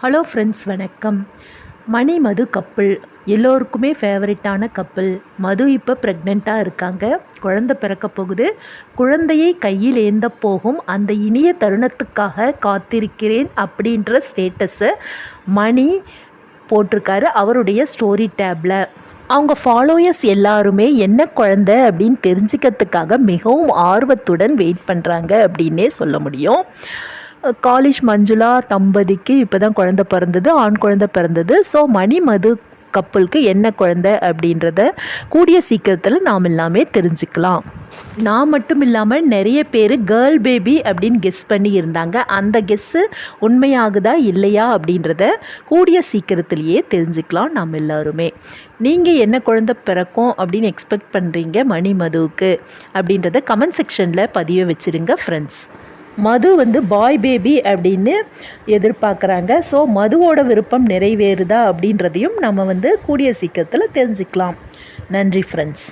Hello friends, வணக்கம். மணி மது couple எல்லோருக்குமே ஃபேவரட்டான கப்பிள். மது இப்போ ப்ரெக்னெண்ட்டாக இருக்காங்க. குழந்தை பிறக்க போகுது. குழந்தையை கையில் ஏந்த போகும் அந்த இனிய தருணத்துக்காக காத்திருக்கிறேன் அப்படின்ற ஸ்டேட்டஸை மணி போட்டிருக்காரு அவருடைய ஸ்டோரி டேப்பில். அவங்க ஃபாலோயர்ஸ் எல்லாருமே என்ன குழந்தை அப்படின்னு தெரிஞ்சுக்கிறதுக்காக மிகவும் ஆர்வத்துடன் வெயிட் பண்ணுறாங்க அப்படின்னே சொல்ல முடியும். காலேஜ் மஞ்சுளா தம்பதிக்கு இப்போ தான் குழந்தை பிறந்தது, ஆண் குழந்தை பிறந்தது. ஸோ மணி மது கப்பலுக்கு என்ன குழந்தை அப்படின்றத கூடிய சீக்கிரத்தில் நாம் எல்லாமே தெரிஞ்சுக்கலாம். நான் மட்டும் இல்லாமல் நிறைய பேர் கேர்ள் பேபி அப்படின்னு கெஸ் பண்ணி இருந்தாங்க. அந்த கெஸ்ஸு உண்மையாகுதா இல்லையா அப்படின்றத கூடிய சீக்கிரத்திலேயே தெரிஞ்சுக்கலாம் நாம் எல்லாருமே. நீங்கள் என்ன குழந்தை பிறக்கும் அப்படின்னு எக்ஸ்பெக்ட் பண்ணுறீங்க மணி மதுவுக்கு அப்படின்றத கமெண்ட் செக்ஷனில் பதிய வச்சுருங்க ஃப்ரெண்ட்ஸ். மது பாய் பேபி அப்படின்னு எதிர்பார்க்குறாங்க. ஸோ மதுவோட விருப்பம் நிறைவேறுதா அப்படின்றதையும் நம்ம கூடிய சீக்கிரத்தில் தெரிஞ்சுக்கலாம். நன்றி ஃப்ரெண்ட்ஸ்.